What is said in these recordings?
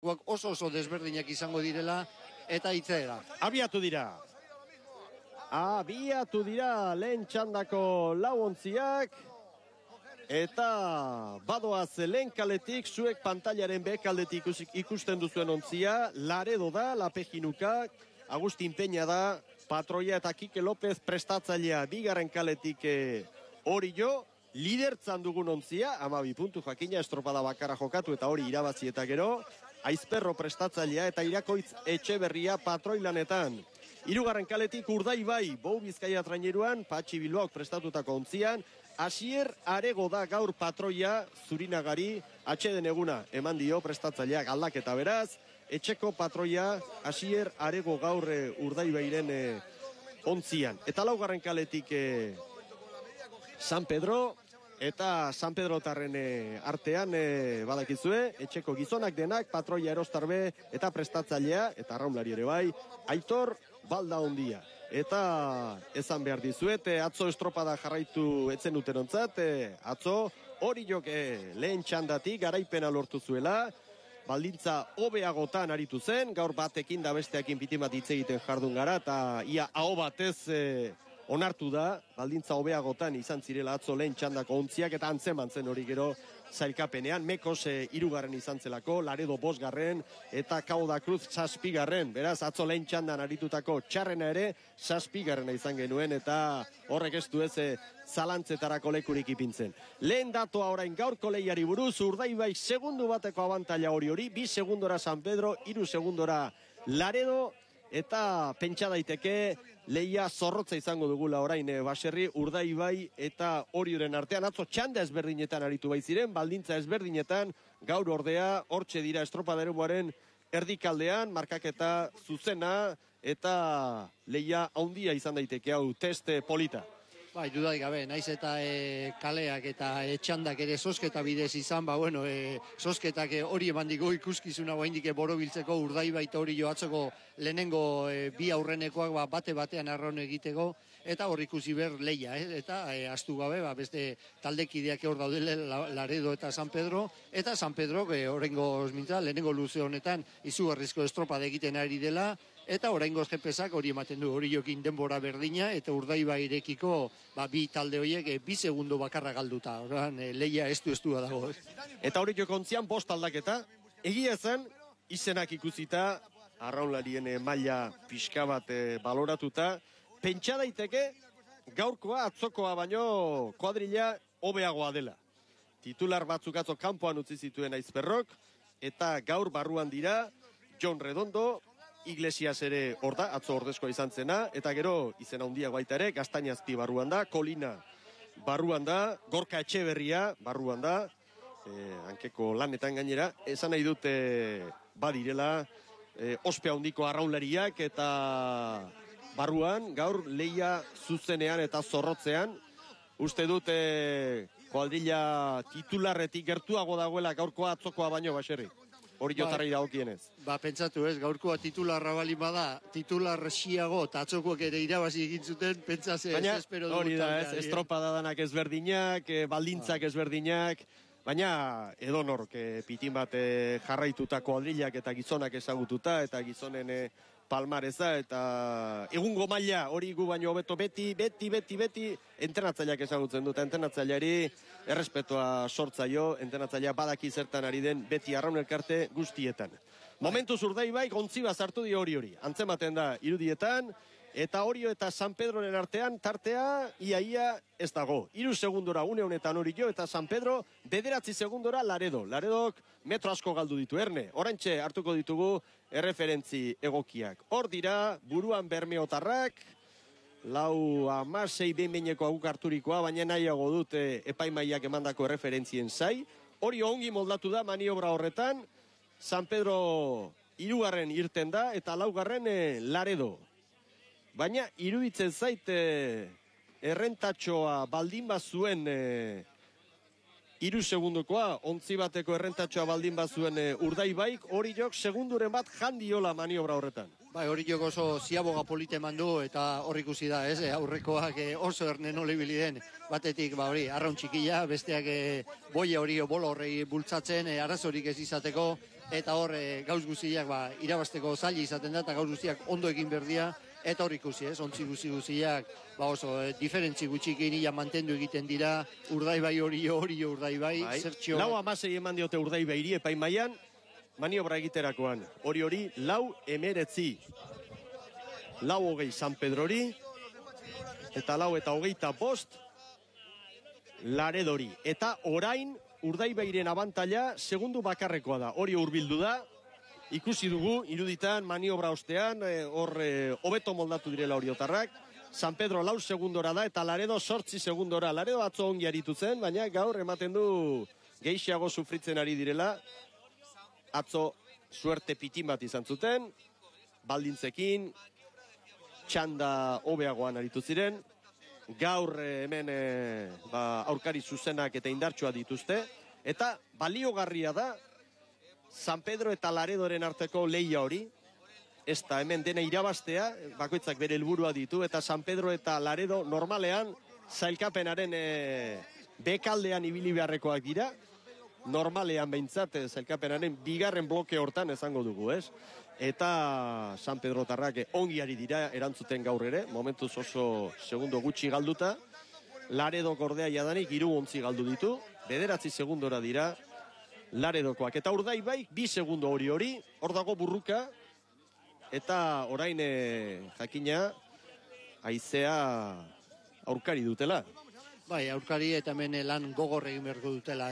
oso desberdinak izango direla eta itzera. Abiatu dira lehen txandako lau ontziak eta badoaz lehen kaletik zuek pantailaren bekaldetik ikusten duzuen ontzia. Laredo da, Lapejinuka, Agustin Peña da, patroia eta Kike López prestatzailea bigarren kaletik hori jo. Lidertzan dugun ontzia, 12 puntu jakina, estropada bakarra jokatu eta hori irabazi eta gero. Aizperro prestatzailea eta Irakoitz Etxeberria patroilanetan. Hirugarren kaletik Urdaibai, Bou Bizkaia traineruan, Patxi Bilbaok prestatutako ontzian. Asier Arego da gaur patroia, Zurinagari, atxeden eguna eman dio prestatzaileak aldaketa beraz. Etxeko patroia, Asier Arego gaur Urdaibairen ontzian. Eta laugarren kaletik San Pedro, eta San Pedrotarren artean badakizue, etxeko gizonak denak, patroia Erostarbe eta prestatzailea, eta arraunlari ere bai, Aitor Baldaondia. Eta esan behar dizuet, atzo estropada jarraitu etzen uterontzat, atzo hori joke lehen txandatik garaipena lortu zuela, baldintza hobeagotan aritu zen, gaur batekin da besteakin piti bat hitz egiten jardun gara, eta ia aho batez onartu da, baldintza hobeagotan izan zirela atzo lehen txandako ontziak eta antzeman zen hori gero zailkapenean. Mekos hirugarren izan zelako, Laredo 5. eta Cabo da Cruz 7. Beraz, atzo lehen txandan aritutako txarrena ere 7. izan genuen eta horrek ez du zalantzetarako lekurik ipintzen. Lehen datoa orain gaurko lehiari buruz, Urdaibai segundu bateko abantaila hori, 2 segundora San Pedro, 3 segundora Laredo. Eta pentsa daiteke lehia zorrotza izango dugula orain baserri, Urdaibai eta Orioren artean. Atzo txanda ezberdinetan aritu baiziren, baldintza ezberdinetan, gaur ordea hortxe dira estropaderuaren erdikaldean, markaketa zuzena eta lehia handia izan daiteke hau teste polita. Bai, dudarik gabe, naiz eta kaleak eta txandak ere sosketa bidez izan, sosketak hori eman digo ikuskizuna baindik borobiltzeko Urdaibai eta hori joatzeko lehenengo bi aurrenekoak bate-batean arraun egiteko, eta hor ikusi ber lehia, eta astu gabe, beste taldekideak hor daudele Laredo eta San Pedro, eta San Pedro, horrengo lehenengo luze honetan, izugarrizko estropada egiten ari dela, eta oraingo GPSak hori ematen du, hori jokin denbora berdina, eta Urdaibairekiko bi talde horiek 2 segundo bakarra galduta. Oran, lehia estu dago. Eta hori jokontzian 5 aldaketa, egia zen, izenak ikusita, arraunlarien maila pixka bat baloratuta, pentsa daiteke gaurkoa atzokoa baino kuadrilla hobeagoa dela. Titular batzuk atzo kanpoan utzi zituen Aizperrok, eta gaur barruan dira Jon Redondo, Iglesias ere hor da, atzo ordezkoa izan zena, eta gero izena handia baita ere, Gaztainazpi barruan da, Kolina barruan da, Gorka Etxeberria barruan da, hankeko lanetan gainera, esan nahi dute badirela, ospea handiko arraunlariak eta barruan, gaur lehia zuzenean eta zorrotzean, uste dute kuadrilla titularretik gertuago dagoela gaurkoa atzokoa baino baserri. Hori jotarri dagokienez. Pentsatu gaurkoa titularra balin bada, titular xiago eta atzokoak ere irabazi egin zuten, pentsase espero dugu. Hori da, estropada danak ezberdinak, baldintzak ezberdinak, baina edonork pitin bat jarraituta kuadrillak eta gizonak ezagututa, eta gizonen palmareza, eta egungo maila hori gu baino hobeto beti entrenatzaileak ezagutzen dut, entrenatzaileari errespetua sortzaio, entrenatzailea badaki zertan ari den beti arraun elkarte guztietan. Momentuz Urdaibai gontziba sartu dio hori, antzematen da irudietan, eta Orio eta San Pedroren artean tartea iaia ez dago. 3 segundora une honetan Orio eta San Pedro, 9 segundora Laredo. Laredok metro asko galdu ditu erne. Oraintxe hartuko ditugu erreferentzi egokiak. Hor dira buruan Bermeotarrak, 16 behin-behineko aguk harturikoa, baina nahiago dute epaimaiak emandako erreferentzien zai. Orio ongi moldatu da maniobra horretan, San Pedro 3. irten da eta 4. Laredo. Baina iruditzen zait errentatxoa baldin bazuen 3 segundokoa, ontzi bateko errentatxoa baldin bazuen Urdaibaik, hori jok segunduren bat jandiola maniobra horretan. Hori jok oso ziaboga polite mandu eta hor ikusi da, aurrekoak oso ernen olibili den, batetik arraun txikila, besteak boia hori bolo horrei bultzatzen, arazorik ez izateko, eta hor gauz guztiak irabasteko zaila izaten da, eta gauz guztiak ondo egin berdia, eta hor ikusi, ontzi guztiak, oso diferentzi gutxikin ia mantendu egiten dira, Urdaibai hori Urdaibai, zertxo. 4-16 eman diote Urdaibairi epaimailan, maniobra egiterakoan, hori 4-19, 4-20 San Pedrori, eta 4-25 Laredori. Eta orain Urdaibairen abantaila segundu bakarrekoa da. Hori hurbildu da. Ikusi dugu iruditan maniobra ostean hor hobeto moldatu direla oriotarrak. San Pedro 4 segundora da eta Laredo 8 segundora. Laredo atzo ongi aritu zen, baina gaur ematen du gehiago sufritzen ari direla. Atzo suerte pitin bat izan zuten, baldintzekin, txanda hobeagoan aritu ziren. Gaur hemen aurkari zuzenak eta indartsua dituzte. Eta baliogarria da San Pedro eta Laredoren arteko lehia hori. Ez da hemen dena irabastea, bakoitzak bere helburua ditu. Eta San Pedro eta Laredo normalean zailkapenaren bekaldean ibili beharrekoak dira. Normalean behintzat zailkapenaren bigarren bloke hortan esango dugu, ez? Eta San Pedro tarrak ongi ari dira erantzuten gaur ere, momentuz oso segundo gutxi galduta. Laredo kordea jadanik 3 ontzi galdu ditu, 9 segundora dira Laredokoak. Eta Urdaibai 2 segundo hori, hor dago burruka, eta orain jakina haizea aurkari dutela. Bai, aurkari eta hemen lan gogor egin beharko dutela.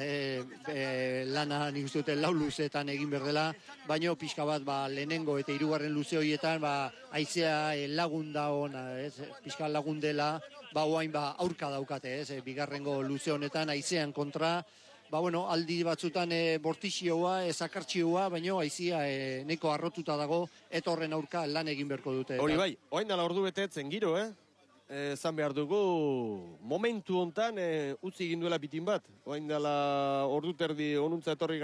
Lana nik uste dute 4 luzeetan egin behar dela, baina pixka bat lehenengo eta 3. luze horietan haizea lagun da ona, pixka lagun dela, oain aurka daukate, bigarrengo luze honetan haizean kontra, aldi batzutan bortixioa, zakartxioa, baina haizea neko arrotuta dago, eta horren aurka lan egin beharko dute. Hori bai, oain dala ordu betetzen giro, zan behar dugu, momentu hontan utzi egin duela bitin bat. Oain dela ordu terdi onuntza etorri